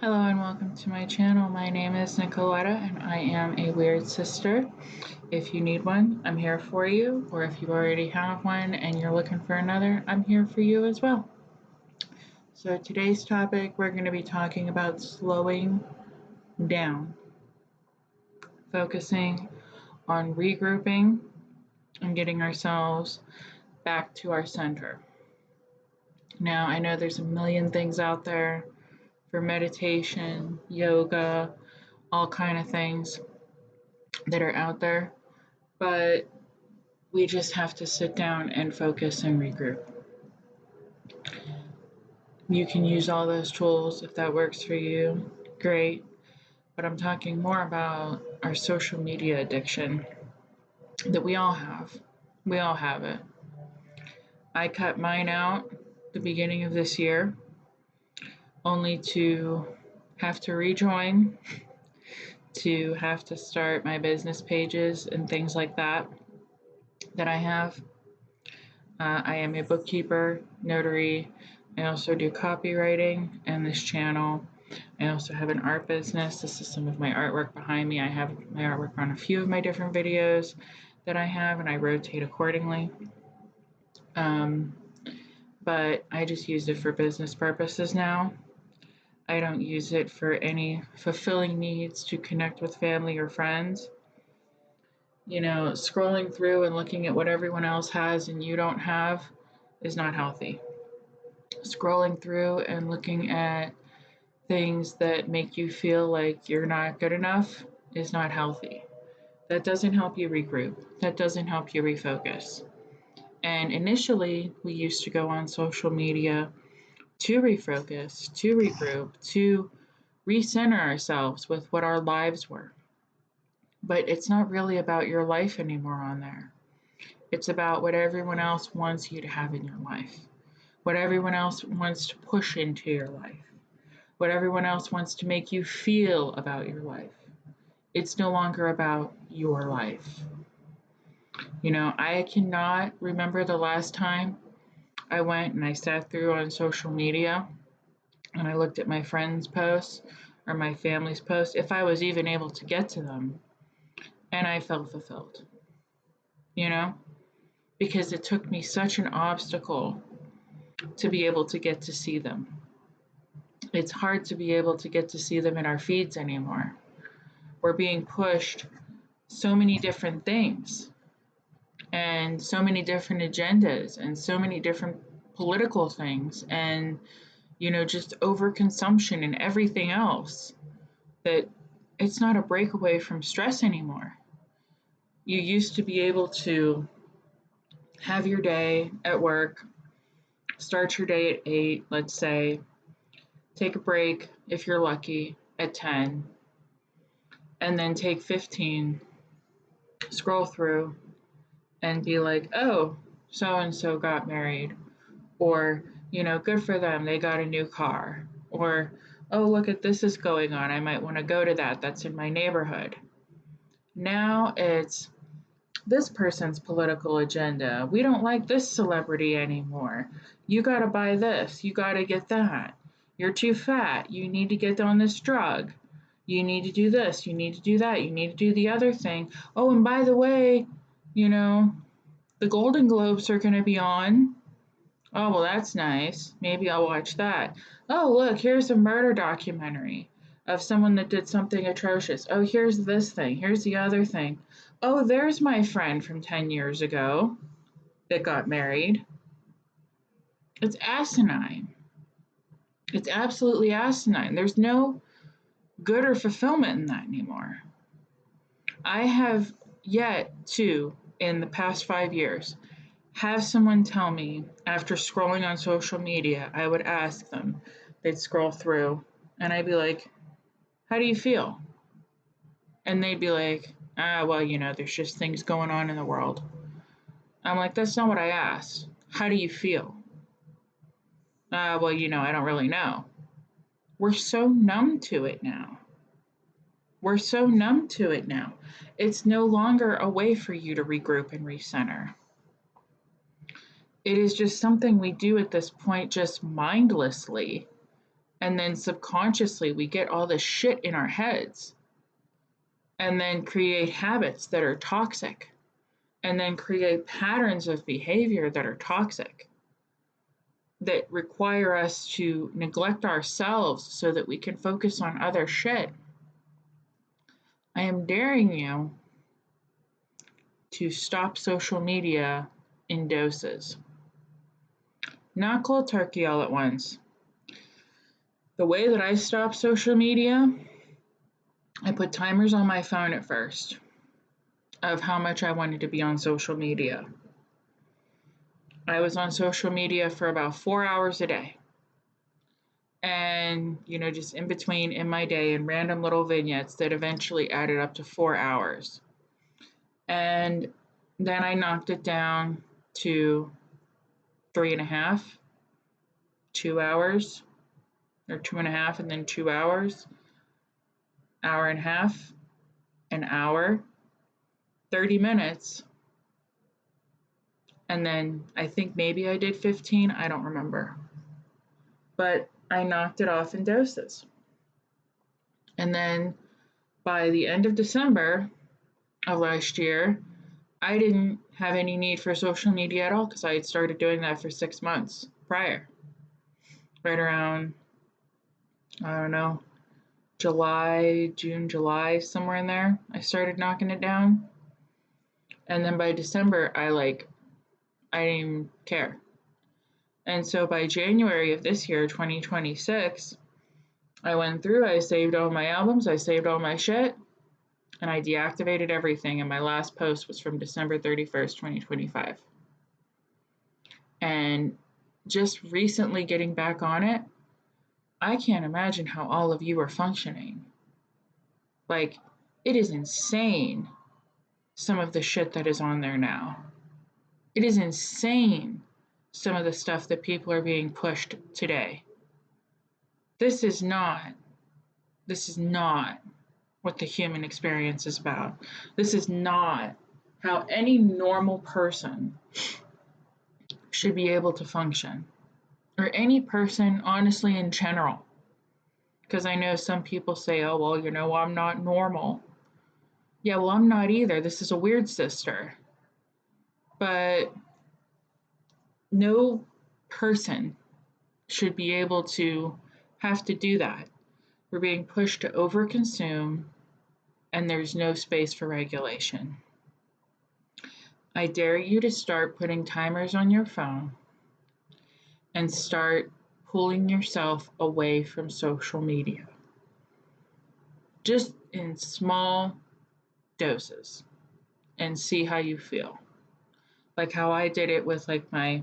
Hello and welcome to my channel. My name is Nicoletta and I am a weird sister. If you need one, I'm here for you, or if you already have one and you're looking for another, I'm here for you as well. So today's topic, we're going to be talking about slowing down, focusing on regrouping and getting ourselves back to our center. Now, I know there's a million things out there for meditation, yoga, all kind of things that are out there, but we just have to sit down and focus and regroup. You can use all those tools if that works for you, great, but I'm talking more about our social media addiction that we all have. We all have it. I cut mine out the beginning of this year, only to have to rejoin, to have to start my business pages and things like that I have. I am a bookkeeper, notary. I also do copywriting and this channel. I also have an art business. This is some of my artwork behind me. I have my artwork on a few of my different videos that I have, and I rotate accordingly. But I just use it for business purposes now. I don't use it for any fulfilling needs to connect with family or friends. You know, scrolling through and looking at what everyone else has and you don't have is not healthy. Scrolling through and looking at things that make you feel like you're not good enough is not healthy. That doesn't help you regroup. That doesn't help you refocus. And initially, we used to go on social media to refocus, to regroup, to recenter ourselves with what our lives were. But it's not really about your life anymore on there. It's about what everyone else wants you to have in your life, what everyone else wants to push into your life, what everyone else wants to make you feel about your life. It's no longer about your life. You know, I cannot remember the last time I went and I sat through on social media and I looked at my friends' posts or my family's posts, if I was even able to get to them, and I felt fulfilled, you know, because it took me such an obstacle to be able to get to see them. It's hard to be able to get to see them in our feeds anymore. We're being pushed so many different things and so many different agendas and so many different political things and, you know, just overconsumption and everything else, that it's not a breakaway from stress anymore. You used to be able to have your day at work, start your day at 8, let's say, take a break if you're lucky at 10, and then take 15, scroll through, and be like, oh, so and so got married, or, you know, good for them, they got a new car, or, oh, look at this is going on, I might want to go to that, that's in my neighborhood. Now it's this person's political agenda. We don't like this celebrity anymore. You got to buy this, you got to get that. You're too fat, you need to get on this drug. You need to do this, you need to do that, you need to do the other thing. Oh, and by the way, you know, the Golden Globes are going to be on. Oh, well, that's nice. Maybe I'll watch that. Oh, look, here's a murder documentary of someone that did something atrocious. Oh, here's this thing. Here's the other thing. Oh, there's my friend from 10 years ago that got married. It's asinine. It's absolutely asinine. There's no good or fulfillment in that anymore. I have yet to, in the past 5 years, have someone tell me after scrolling on social media, I would ask them, they'd scroll through, and I'd be like, how do you feel? And they'd be like, well, you know, there's just things going on in the world. I'm like, that's not what I asked. How do you feel? Well, you know, I don't really know. We're so numb to it now. We're so numb to it now. It's no longer a way for you to regroup and recenter. It is just something we do at this point just mindlessly. And then subconsciously, we get all this shit in our heads and then create habits that are toxic and then create patterns of behavior that are toxic that require us to neglect ourselves so that we can focus on other shit. I am daring you to stop social media in doses. Not cold turkey all at once. The way that I stop social media, I put timers on my phone at first of how much I wanted to be on social media. I was on social media for about 4 hours a day. And, just in between in my day and random little vignettes that eventually added up to 4 hours. And then I knocked it down to 3.5, 2 hours, or 2.5, and then 2 hours, hour and a half, an hour, 30 minutes. And then I think maybe I did 15, I don't remember. But I knocked it off in doses. And then by the end of December of last year, I didn't have any need for social media at all because I had started doing that for 6 months prior. Right around, I don't know, June, July, somewhere in there, I started knocking it down. And then by December, I didn't even care. And so by January of this year, 2026, I went through, I saved all my albums, I saved all my shit, and I deactivated everything. And my last post was from December 31st, 2025. And just recently getting back on it, I can't imagine how all of you are functioning. Like, it is insane, some of the shit that is on there now. It is insane, some of the stuff that people are being pushed today. This is not what the human experience is about. This is not how any normal person should be able to function, or any person, honestly, in general. Because I know some people say, oh, well, I'm not normal. Yeah, well, I'm not either. This is a weird sister. But no person should be able to have to do that. We're being pushed to overconsume, and there's no space for regulation. I dare you to start putting timers on your phone and start pulling yourself away from social media. Just in small doses, and see how you feel. Like how I did it with my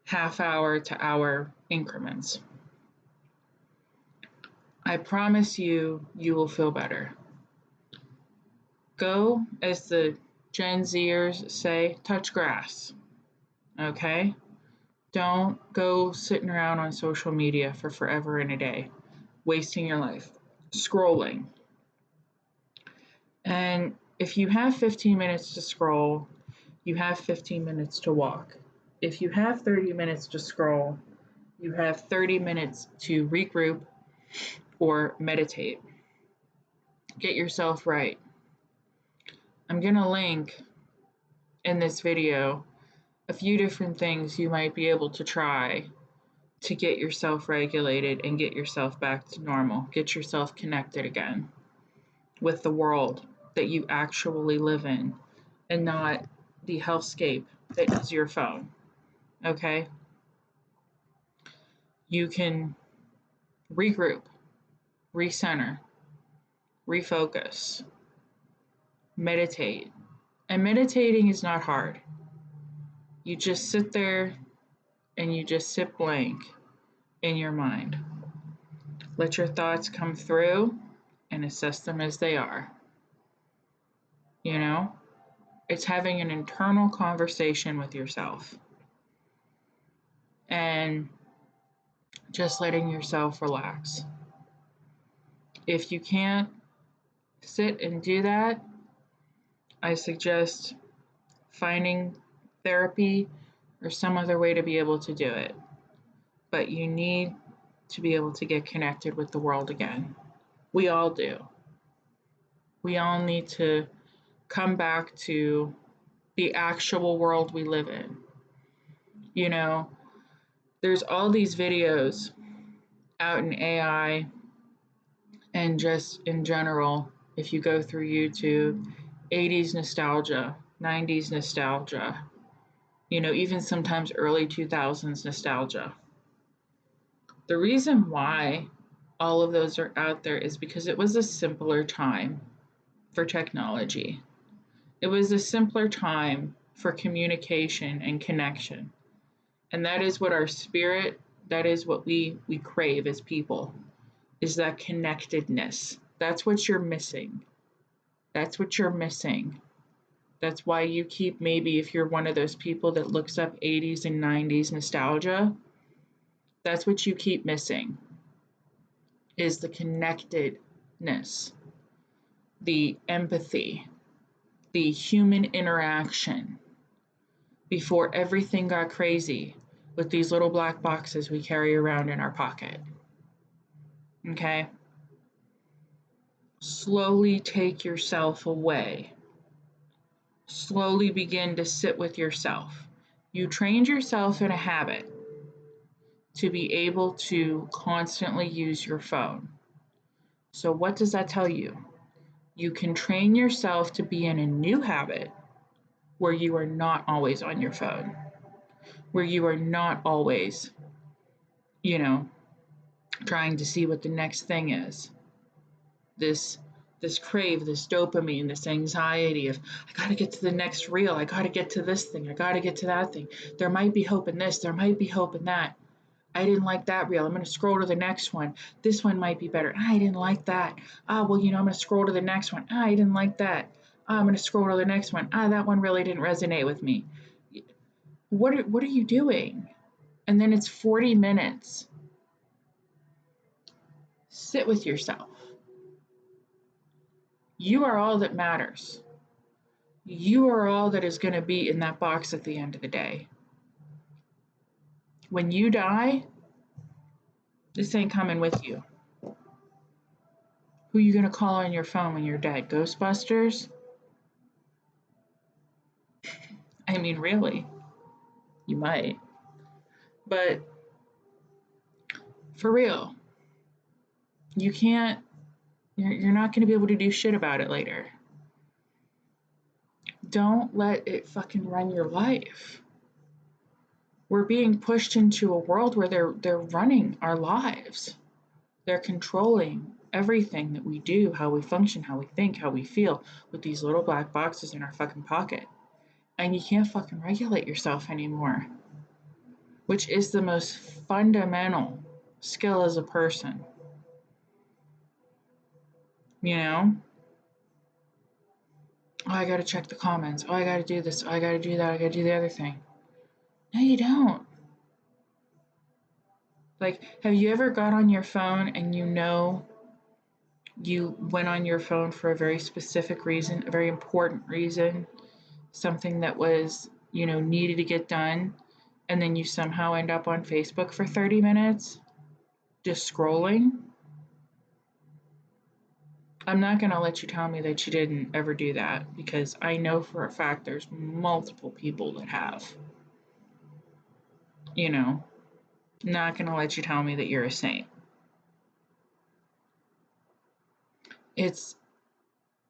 half-hour to hour increments. I promise you, you will feel better. Go, as the Gen Zers say, touch grass. Okay? Don't go sitting around on social media for forever and a day, wasting your life, scrolling. And if you have 15 minutes to scroll, you have 15 minutes to walk. If you have 30 minutes to scroll, you have 30 minutes to regroup or meditate. Get yourself right. I'm going to link in this video a few different things you might be able to try to get yourself regulated and get yourself back to normal. Get yourself connected again with the world that you actually live in and not the hellscape that is your phone. Okay? You can regroup, recenter, refocus, meditate. And meditating is not hard. You just sit there and you just sit blank in your mind. Let your thoughts come through and assess them as they are. It's having an internal conversation with yourself and just letting yourself relax. If you can't sit and do that, I suggest finding therapy or some other way to be able to do it. But you need to be able to get connected with the world again. We all do. We all need to come back to the actual world we live in. You know, there's all these videos out in AI and just in general, if you go through YouTube, 80s nostalgia, 90s nostalgia, even sometimes early 2000s nostalgia. The reason why all of those are out there is because it was a simpler time for technology. It was a simpler time for communication and connection. And that is what our spirit, that is what we crave as people, is that connectedness. That's what you're missing. That's what you're missing. That's why you keep, maybe if you're one of those people that looks up 80s and 90s nostalgia, that's what you keep missing, is the connectedness, the empathy, the human interaction before everything got crazy with these little black boxes we carry around in our pocket. Okay? Slowly take yourself away. Slowly begin to sit with yourself. You trained yourself in a habit to be able to constantly use your phone. So, what does that tell you? You can train yourself to be in a new habit where you are not always on your phone, where you are not always, you know, trying to see what the next thing is. This crave, this dopamine, this anxiety of, I got to get to the next reel, I got to get to this thing, I got to get to that thing. There might be hope in this, there might be hope in that. I didn't like that reel. I'm going to scroll to the next one. This one might be better. I didn't like that. I'm going to scroll to the next one. I didn't like that. I'm going to scroll to the next one. That one really didn't resonate with me. What are you doing? And then it's 40 minutes. Sit with yourself. You are all that matters. You are all that is going to be in that box at the end of the day. When you die, this ain't coming with you. Who are you going to call on your phone when you're dead? Ghostbusters? I mean, really, you might. But for real, you can't, you're not going to be able to do shit about it later. Don't let it fucking run your life. We're being pushed into a world where they're running our lives. They're controlling everything that we do, how we function, how we think, how we feel, with these little black boxes in our fucking pocket. And you can't fucking regulate yourself anymore, which is the most fundamental skill as a person. Oh, I gotta check the comments. Oh, I gotta do this. Oh, I gotta do that. I gotta do the other thing. No, you don't. Like, have you ever got on your phone and you went on your phone for a very specific reason, a very important reason, something that was, needed to get done, and then you somehow end up on Facebook for 30 minutes just scrolling? I'm not going to let you tell me that you didn't ever do that, because I know for a fact there's multiple people that have. Not going to let you tell me that you're a saint. It's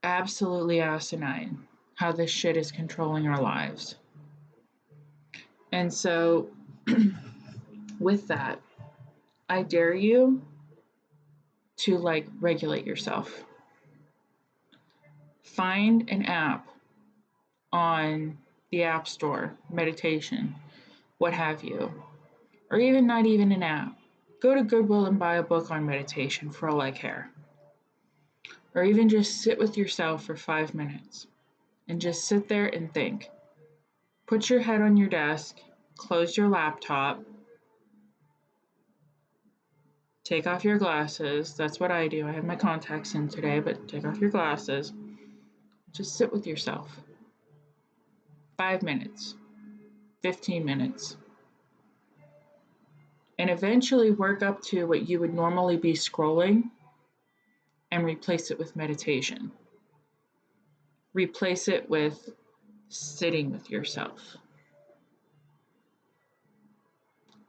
absolutely asinine how this shit is controlling our lives. And so, with that, I dare you to regulate yourself. Find an app on the App Store, meditation, what have you, or even not even an app. Go to Goodwill and buy a book on meditation for all I care. Or even just sit with yourself for 5 minutes and just sit there and think. Put your head on your desk, close your laptop, take off your glasses. That's what I do. I have my contacts in today, but take off your glasses. Just sit with yourself. 5 minutes, 15 minutes. and eventually work up to what you would normally be scrolling and replace it with meditation. Replace it with sitting with yourself.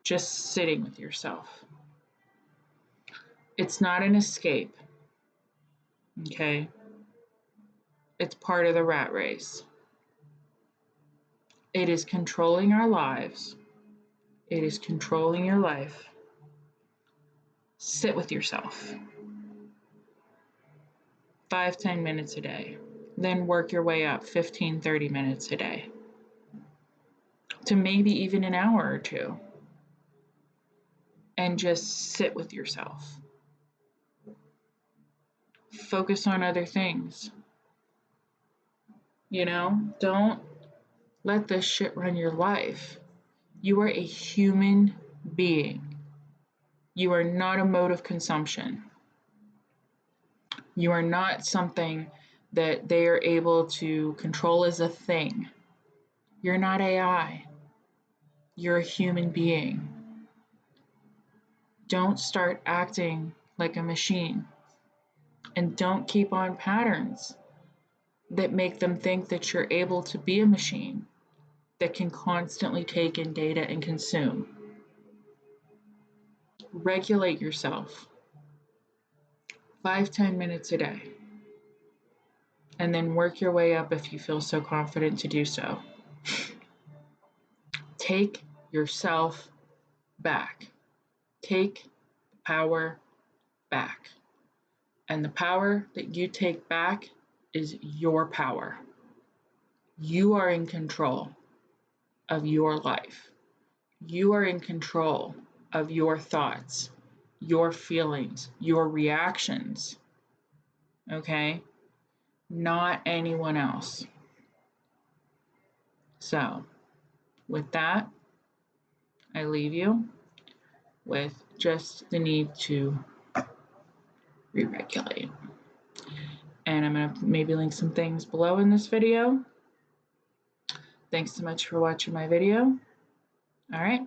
Just sitting with yourself. It's not an escape, okay? It's part of the rat race. It is controlling our lives. It is controlling your life. Sit with yourself. 5-10 minutes a day. Then work your way up 15-30 minutes a day to maybe even an hour or two. And just sit with yourself. Focus on other things. Don't let this shit run your life. You are a human being. You are not a mode of consumption. You are not something that they are able to control as a thing. You're not AI. You're a human being. Don't start acting like a machine. And don't keep on patterns that make them think that you're able to be a machine that can constantly take in data and consume. Regulate yourself 5-10 minutes a day, and then work your way up if you feel so confident to do so. Take yourself back. Take the power back. And the power that you take back is your power. You are in control of your life. You are in control of your thoughts, your feelings, your reactions, okay? Not anyone else. So, with that, I leave you with just the need to re-regulate. And I'm going to maybe link some things below in this video. Thanks so much for watching my video. All right.